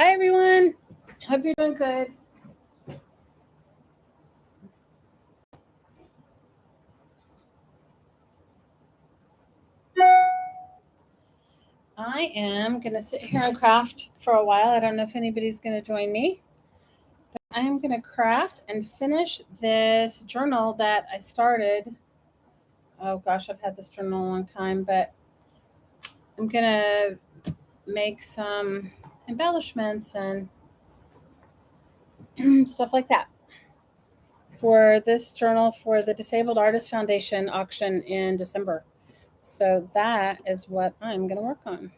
Hi, everyone. Hope you're doing good. I am going to sit here and craft for a while. I don't know if anybody's going to join me. I am going to craft and finish this journal that I started. Oh gosh, I've had this journal a long time, but I'm going to make some embellishments and stuff like that for this journal for the Disabled Artist Foundation auction in December. So that is what I'm going to work on.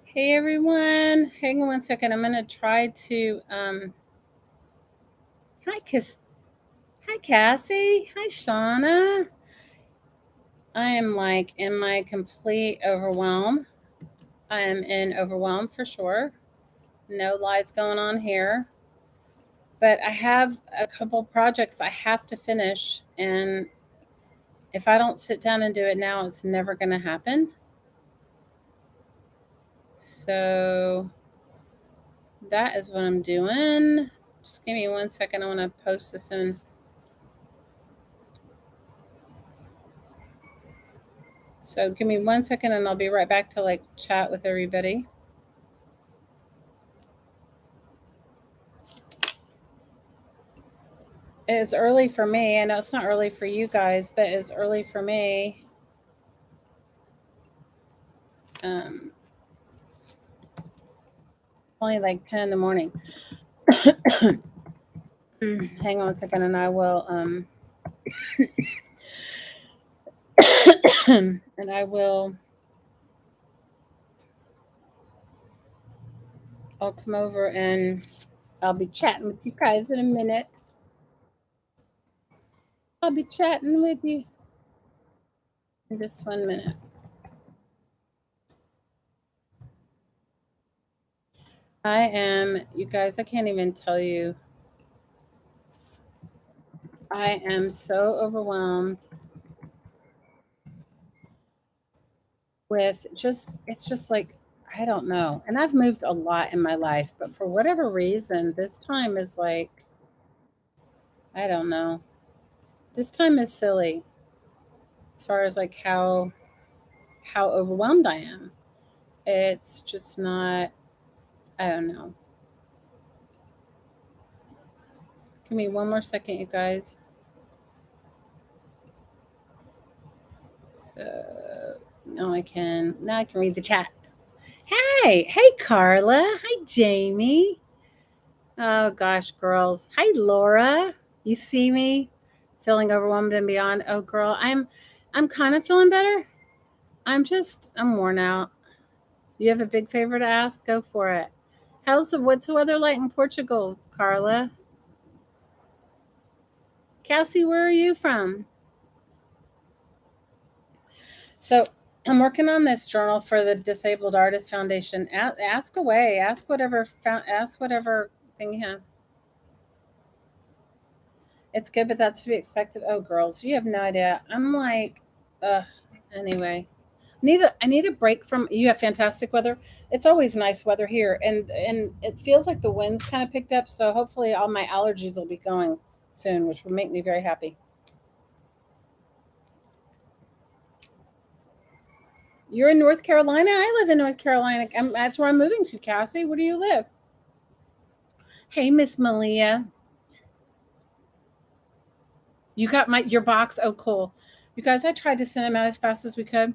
Hey everyone, hang on one second. I'm gonna try to hi Cassie, hi Shauna. I am like in my complete overwhelm. I am in overwhelm for sure. No lies going on here. But I have a couple projects I have to finish, and if I don't sit down and do it now, it's never gonna happen. So that is what I'm doing. Just give me 1 second. I want to post this in. So give me 1 second and I'll be right back to like chat with everybody. It's early for me. I know it's not early for you guys, but it's early for me. Only like 10 in the morning. Hang on a second and I will and I'll come over and I'll be chatting with you guys in a minute. I'll be chatting with you in just 1 minute. I am, you guys, I can't even tell you. I am so overwhelmed with it's just like, I don't know. And I've moved a lot in my life, but for whatever reason, this time is like, I don't know. This time is silly as far as like how overwhelmed I am. It's just not, I don't know. Give me 1 more second, you guys. So now I can read the chat. Hey Carla. Hi Jamie. Oh gosh, girls. Hi Laura. You see me feeling overwhelmed and beyond. Oh girl, I'm kind of feeling better. I'm worn out. You have a big favor to ask? Go for it. What's the weather like in Portugal, Carla? Cassie, where are you from? So I'm working on this journal for the Disabled Artist Foundation. Ask away. Ask whatever thing you have. It's good, but that's to be expected. Oh, girls, you have no idea. I'm like, anyway. I need a break from. You have fantastic weather. It's always nice weather here, and it feels like the wind's kind of picked up. So hopefully, all my allergies will be going soon, which will make me very happy. You're in North Carolina. I live in North Carolina. That's where I'm moving to. Cassie, where do you live? Hey, Miss Malia. You got your box. Oh, cool. You guys, I tried to send them out as fast as we could.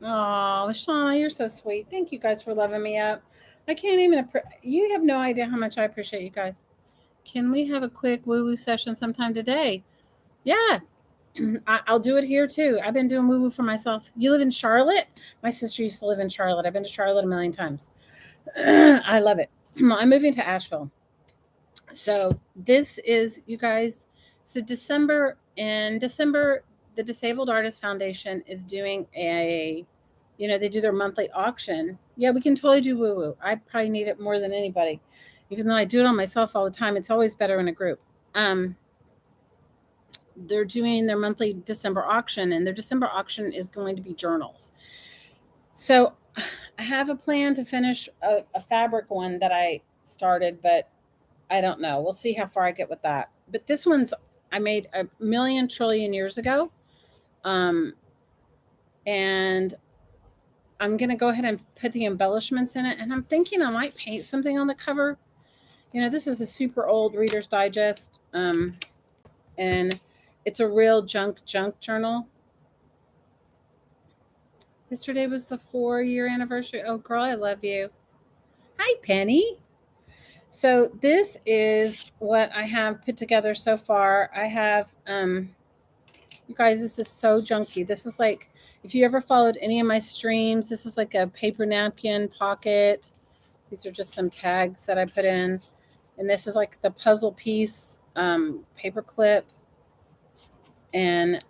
Oh, Shauna, you're so sweet. Thank you guys for loving me up. I can't even. You have no idea how much I appreciate you guys. Can we have a quick woo-woo session sometime today? Yeah. I'll do it here too. I've been doing woo woo for myself. You live in Charlotte? My sister used to live in Charlotte. I've been to Charlotte a million times. I love it. I'm moving to Asheville. So this is, you guys, so December, the Disabled Artist Foundation is doing they do their monthly auction. Yeah, we can totally do woo woo. I probably need it more than anybody. Even though I do it on myself all the time, it's always better in a group. They're doing their monthly December auction, and their December auction is going to be journals. So I have a plan to finish a fabric one that I started, but I don't know. We'll see how far I get with that. But this one's I made a million trillion years ago. And I'm going to go ahead and put the embellishments in it. And I'm thinking I might paint something on the cover. This is a super old Reader's Digest. And it's a real junk journal. Yesterday was the 4-year anniversary. Oh, girl, I love you. Hi, Penny. So this is what I have put together so far. I have, you guys, this is so junky. This is like, if you ever followed any of my streams, this is like a paper napkin pocket. These are just some tags that I put in. And this is like the puzzle piece, paper clip. And,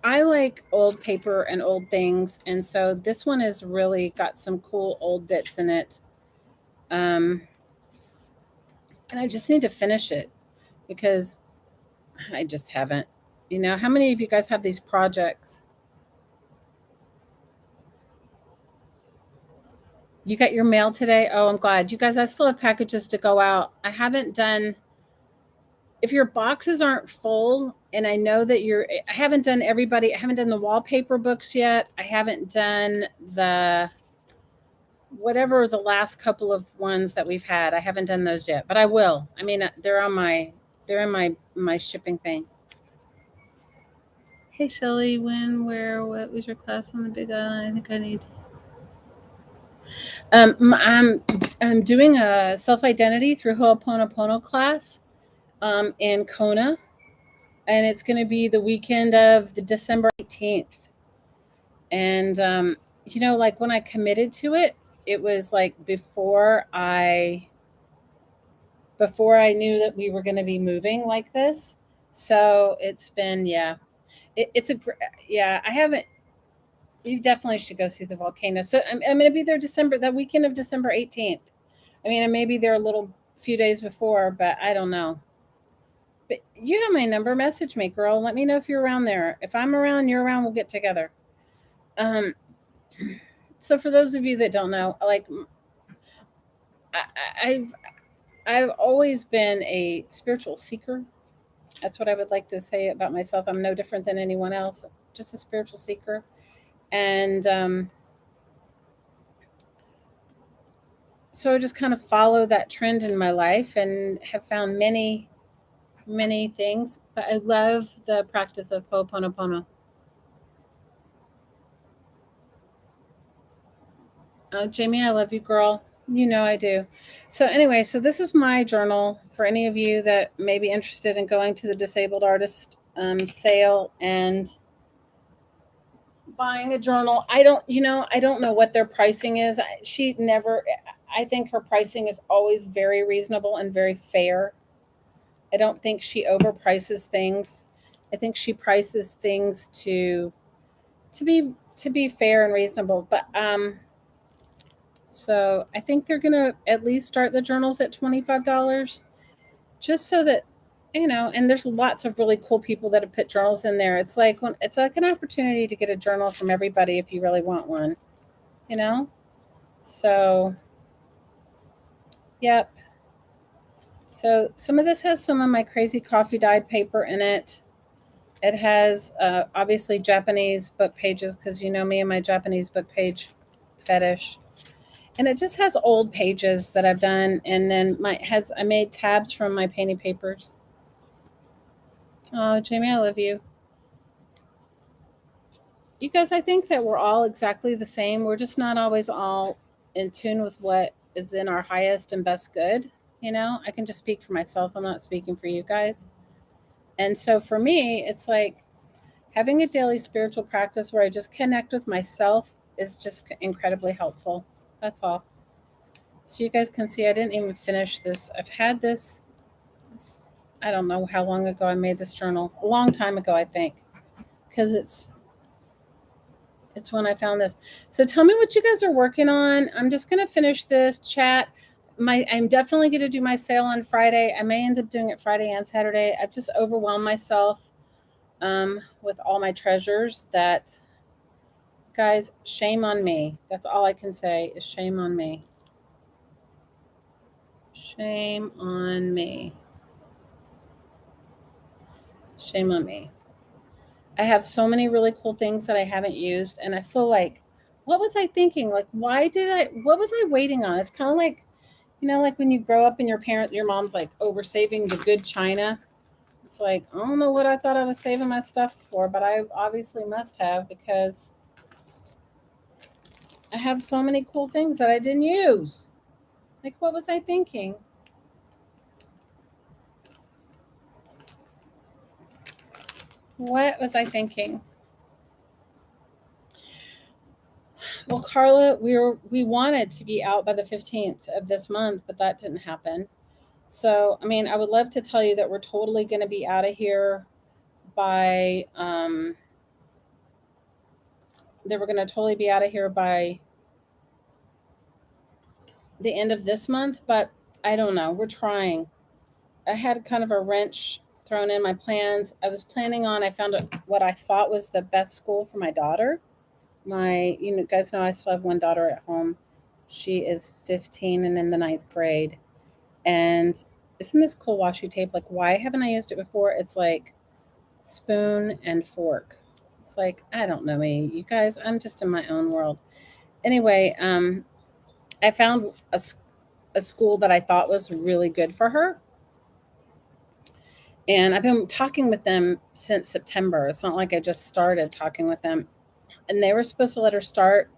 I like old paper and old things. And so this one has really got some cool old bits in it. And I just need to finish it because I just haven't. How many of you guys have these projects? You got your mail today? Oh, I'm glad. You guys, I still have packages to go out. I haven't done, if your boxes aren't full, and I know that I haven't done everybody. I haven't done the wallpaper books yet. I haven't done whatever the last couple of ones that we've had. I haven't done those yet, but I will. I mean, they're in my shipping thing. Hey, Shelly, when, where, what was your class on the Big Island? I think I need. I'm doing a self-identity through Ho'oponopono class in Kona, and it's going to be the weekend of the December 18th. And like when I committed to it, it was like before I knew that we were going to be moving like this. So it's been, yeah, I haven't. You definitely should go see the volcano. So I'm going to be there that weekend of December 18th. I mean, I may be there a little few days before, but I don't know. But you have my number. Message me, girl. Let me know if you're around there. If I'm around, you're around, we'll get together. So for those of you that don't know, like I've always been a spiritual seeker. That's what I would like to say about myself. I'm no different than anyone else, just a spiritual seeker. And so I just kind of follow that trend in my life and have found many, many things. But I love the practice of Ho'oponopono. Oh, Jamie, I love you, girl. You know I do. So anyway, so this is my journal for any of you that may be interested in going to the Disabled Artist sale and buying a journal. I don't know what their pricing is. I think her pricing is always very reasonable and very fair. I don't think she overprices things. I think she prices things to be fair and reasonable. But so I think they're gonna at least start the journals at $25, just so that and there's lots of really cool people that have put journals in there. It's like an opportunity to get a journal from everybody if you really want one. So yep. So some of this has some of my crazy coffee dyed paper in it. It has obviously Japanese book pages because you know me and my Japanese book page fetish. And it just has old pages that I've done, and then I made tabs from my painting papers. Oh, Jamie, I love you. You guys, I think that we're all exactly the same. We're just not always all in tune with what is in our highest and best good. I can just speak for myself. I'm not speaking for you guys. And so for me, it's like having a daily spiritual practice where I just connect with myself is just incredibly helpful. That's all. So you guys can see I didn't even finish this. I've had this, I don't know how long ago I made this journal. A long time ago, I think, because it's when I found this. So tell me what you guys are working on. I'm just going to finish this chat. I'm definitely going to do my sale on Friday. I may end up doing it Friday and Saturday. I've just overwhelmed myself with all my treasures that, guys, shame on me. That's all I can say is shame on me. Shame on me. Shame on me. I have so many really cool things that I haven't used, and I feel like, what was I thinking? Like, what was I waiting on? It's kind of like, like when you grow up and your mom's like over saving the good china. It's like, I don't know what I thought I was saving my stuff for, but I obviously must have, because I have so many cool things that I didn't use. Like, what was I thinking? What was I thinking? Well, Carla, we wanted to be out by the 15th of this month, but that didn't happen. So, I mean, I would love to tell you that we're totally going to be out of here by that we're going to totally be out of here by the end of this month, but I don't know. We're trying. I had kind of a wrench thrown in my plans. I found what I thought was the best school for my daughter. Guys know I still have one daughter at home. She is 15 and in the ninth grade. And isn't this cool washi tape? Like, why haven't I used it before? It's like spoon and fork. It's like, I don't know me. You guys, I'm just in my own world. Anyway, I found a school that I thought was really good for her. And I've been talking with them since September. It's not like I just started talking with them. And they were supposed to let her start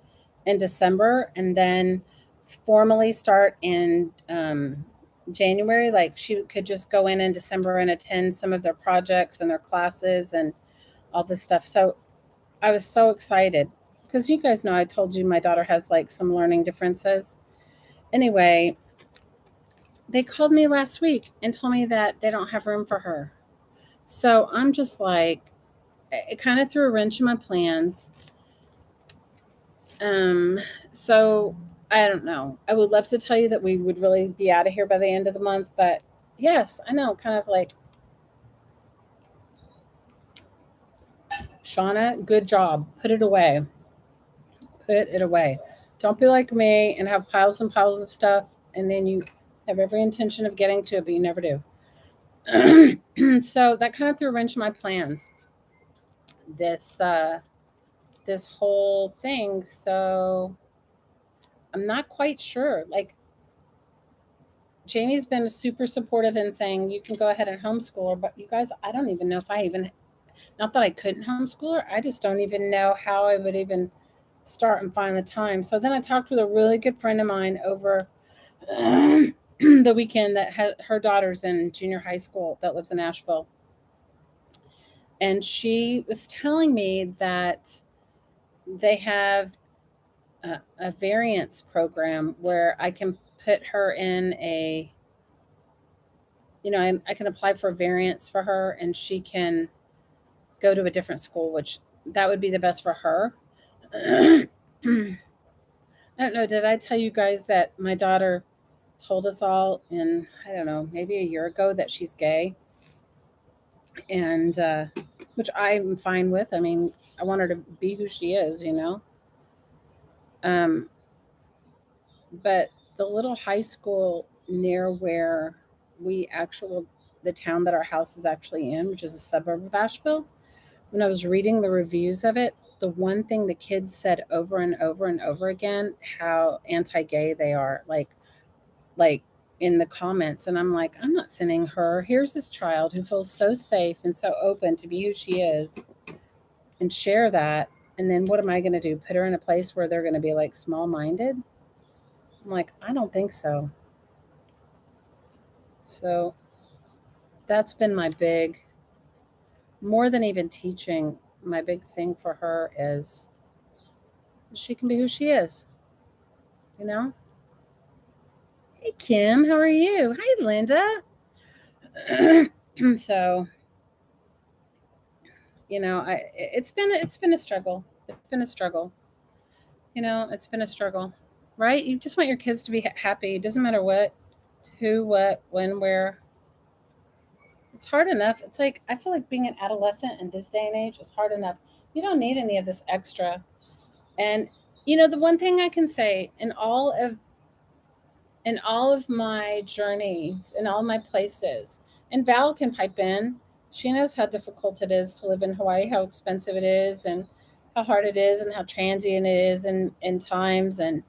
in December and then formally start in January. Like, she could just go in December and attend some of their projects and their classes and all this stuff. So I was so excited because you guys know I told you my daughter has like some learning differences. Anyway, they called me last week and told me that they don't have room for her. So I'm just like, it kind of threw a wrench in my plans. So I don't know. I would love to tell you that we would really be out of here by the end of the month, but yes, I know, kind of like, Shauna, good job. Put it away. Put it away. Don't be like me and have piles and piles of stuff, and then you have every intention of getting to it, but you never do. So that kind of threw a wrench in my plans. This whole thing. So I'm not quite sure. Like, Jamie's been super supportive in saying you can go ahead and homeschool her, but you guys, I don't even know if I even, not that I couldn't homeschool her, I just don't even know how I would even start and find the time. So then I talked with a really good friend of mine over the weekend that had her daughter's in junior high school that lives in Asheville. And she was telling me that they have a variance program where I can put her in I can apply for a variance for her and she can go to a different school, which that would be the best for her. I don't know. Did I tell you guys that my daughter told us all in, I don't know, maybe a year ago that she's gay? And which I'm fine with. I mean, I want her to be who she is. Um, but the little high school near where the town that our house is actually in, which is a suburb of Asheville, when I was reading the reviews of it, the one thing the kids said over and over and over again, how anti-gay they are, like in the comments. And I'm like, I'm not sending her. Here's this child who feels so safe and so open to be who she is and share that. And then what am I going to do? Put her in a place where they're going to be like small-minded? I'm like, I don't think so. So that's been my big more than even teaching, my big thing for her is she can be who she is, you know? Hey, Kim, how are you? Hi, Linda. So, it's been a struggle. It's been a struggle. It's been a struggle, right? You just want your kids to be happy. It doesn't matter what, who, what, when, where. It's hard enough. It's like I feel like being an adolescent in this day and age is hard enough. You don't need any of this extra. And the one thing I can say in all of my journeys, in all my places, and Val can pipe in. She knows how difficult it is to live in Hawaii, how expensive it is, and how hard it is, and how transient it is, and in times, and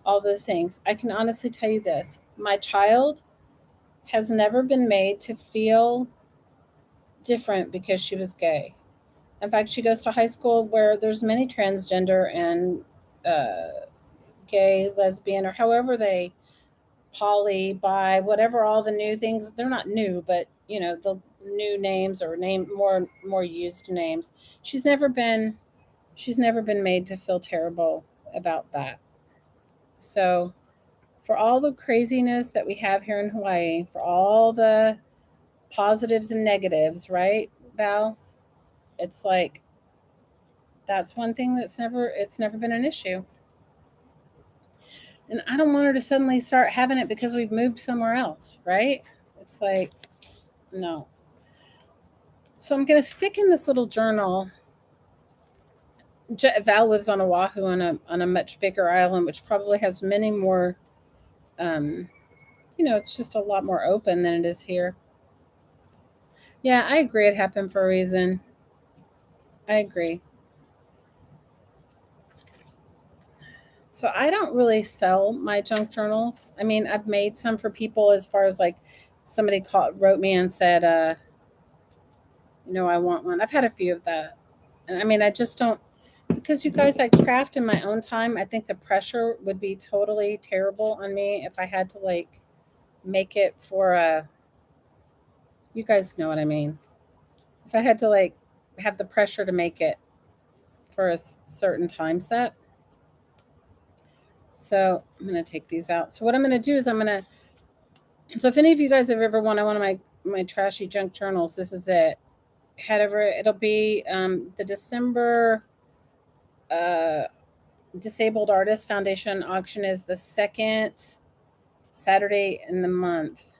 all those things. I can honestly tell you this: my child has never been made to feel different because she was gay. In fact, she goes to high school where there's many transgender and gay, lesbian, or however they poly, bi, whatever all the new things. They're not new, but the new names or name more used names. She's never been she's never been made to feel terrible about that. So for all the craziness that we have here in Hawaii, for all the positives and negatives, right, Val? It's like that's one thing it's never been an issue. And I don't want her to suddenly start having it because we've moved somewhere else, right? It's like, no. So I'm going to stick in this little journal. Val lives on Oahu on a much bigger island, which probably has many more. Um, it's just a lot more open than it is here. Yeah, I agree. It happened for a reason. I agree. So I don't really sell my junk journals. I mean, I've made some for people as far as like somebody wrote me and said, I want one. I've had a few of that. And I mean, I just don't, because you guys, I craft in my own time. I think the pressure would be totally terrible on me if I had to like make it for you guys know what I mean. If I had to like have the pressure to make it for a certain time set. So I'm going to take these out. So what I'm going to do is so if any of you guys have ever wanted one of my trashy junk journals, this is it. Head over, it'll be the December Disabled Artist Foundation auction is the second Saturday in the month.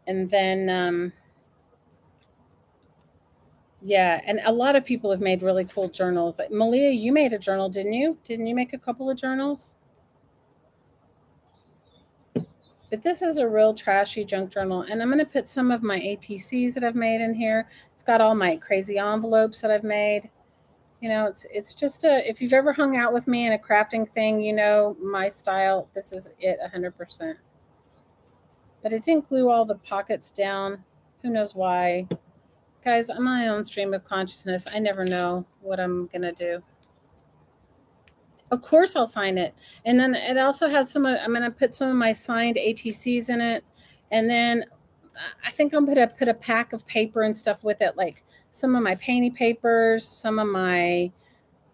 And then, yeah, and a lot of people have made really cool journals. Like Malia, you made a journal, didn't you? Didn't you make a couple of journals? But this is a real trashy junk journal. And I'm going to put some of my ATCs that I've made in here. It's got all my crazy envelopes that I've made. It's just if you've ever hung out with me in a crafting thing, my style, this is it 100%. But it didn't glue all the pockets down. Who knows why? Guys, I'm my own stream of consciousness. I never know what I'm going to do. Of course I'll sign it. And then it also has I'm going to put some of my signed ATCs in it. And then I think I'm going to put a pack of paper and stuff with it, like some of my painty papers, some of my,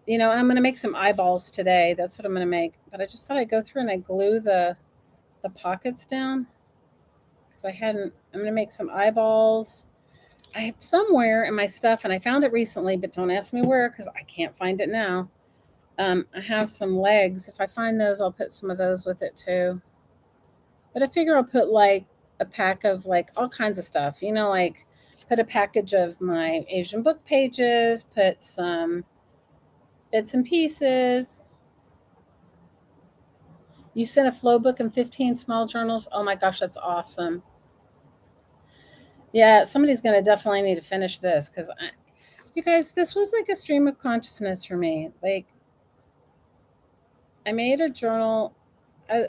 I'm going to make some eyeballs today. That's what I'm going to make. But I just thought I'd go through and I glue the pockets down because I'm going to make some eyeballs. I have somewhere in my stuff, and I found it recently, but don't ask me where because I can't find it now. I have some legs. If I find those, I'll put some of those with it too. But I figure I'll put like a pack of like all kinds of stuff, like put a package of my Asian book pages, put some bits and pieces. You sent a flow book and 15 small journals. Oh my gosh, that's awesome. Yeah, somebody's going to definitely need to finish this because you guys, this was like a stream of consciousness for me. Like, I made a journal. I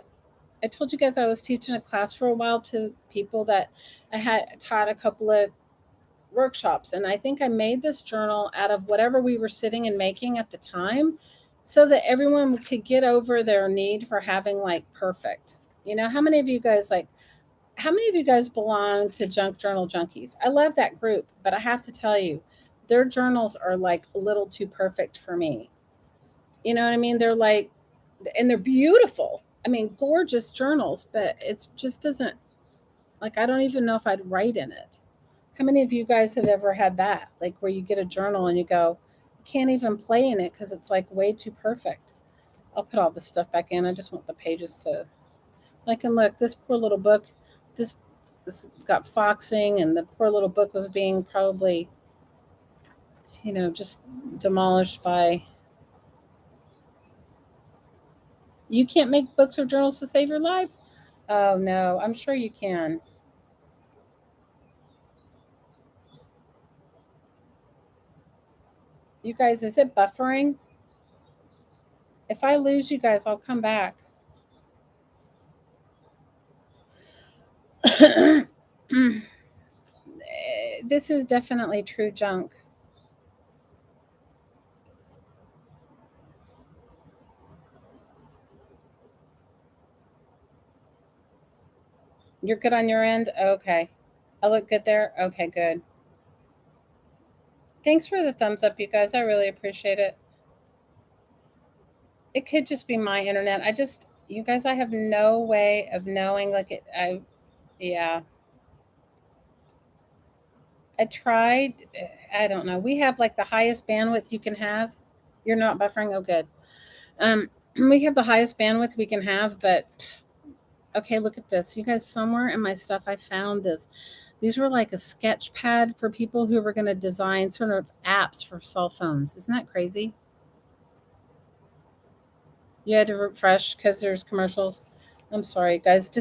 told you guys I was teaching a class for a while to people that I had taught a couple of workshops. And I think I made this journal out of whatever we were sitting and making at the time so that everyone could get over their need for having like perfect. How many of you guys like How many of you guys belong to Junk Journal Junkies? I love that group, but I have to tell you, their journals are like a little too perfect for me. You know what I mean? They're like, and they're beautiful. I mean, gorgeous journals, but it just doesn't, like, I don't even know if I'd write in it. How many of you guys have ever had that? Like, where you get a journal and you go, you can't even play in it because it's like way too perfect. I'll put all this stuff back in. I just want the pages to, like, and look, this poor little book, this, this got foxing, and the poor little book was being probably, just demolished by. You can't make books or journals to save your life? Oh, no, I'm sure you can. You guys, is it buffering? If I lose you guys, I'll come back. This is definitely true junk. You're good on your end? Okay. I look good there? Okay, good. Thanks for the thumbs up, you guys. I really appreciate it. It could just be my internet. You guys, I have no way of knowing. Yeah, I tried. I don't know. We have like the highest bandwidth you can have. You're not buffering? Oh, good. Um, we have the highest bandwidth we can have, but okay, look at this. You guys, somewhere in my stuff, I found this. These were like a sketch pad for people who were going to design sort of apps for cell phones. Isn't that crazy? You had to refresh because there's commercials. I'm sorry, guys.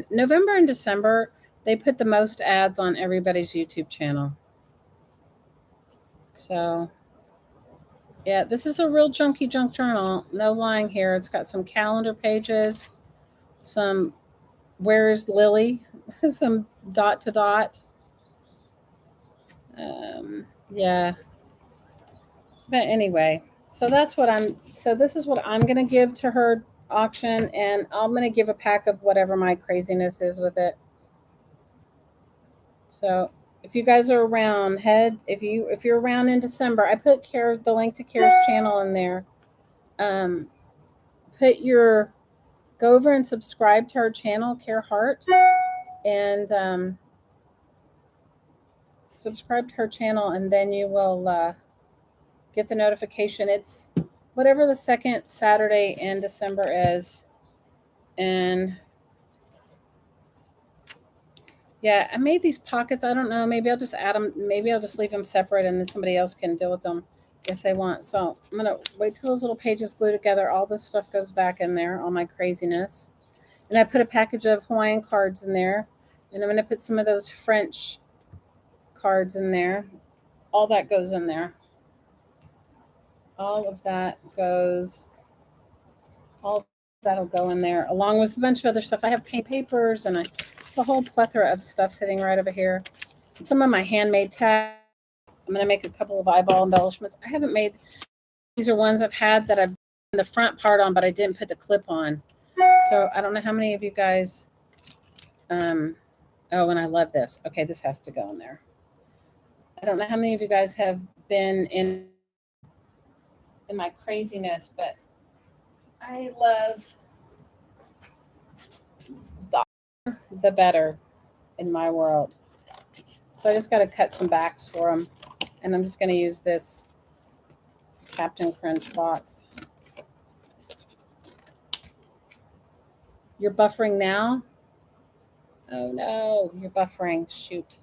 November and December, they put the most ads on everybody's YouTube channel. So, yeah, this is a real junky junk journal. No lying here. It's got some calendar pages, some where's Lily, some dot to dot. Yeah. But anyway, so this is what I'm going to give to her auction, and I'm going to give a pack of whatever my craziness is with it. So if you guys are around, if you're around in December, I put the link to Kara's channel in there. Um, put your Go over and subscribe to our channel, Care Heart, and subscribe to her channel, and then you will get the notification. It's whatever the second Saturday in December is, and yeah, I made these pockets. I don't know. Maybe I'll just add them. Maybe I'll just leave them separate, and then somebody else can deal with them if they want. So I'm gonna wait till those little pages glue together. All this stuff goes back in there, all my craziness, and I put a package of Hawaiian cards in there, and I'm gonna put some of those French cards in there. All that goes in there. All of that goes. All that'll go in there, along with a bunch of other stuff. I have paint papers and a whole plethora of stuff sitting right over here. And some of my handmade tags. I'm going to make a couple of eyeball embellishments. I haven't made, these are ones I've had that I've put the front part on, but I didn't put the clip on. So I don't know how many of you guys, oh, and I love this. Okay, this has to go in there. I don't know how many of you guys have been in my craziness, but I love the better in my world. So I just got to cut some backs for them. And I'm just going to use this Captain Crunch box. You're buffering now? Oh no, you're buffering. Shoot.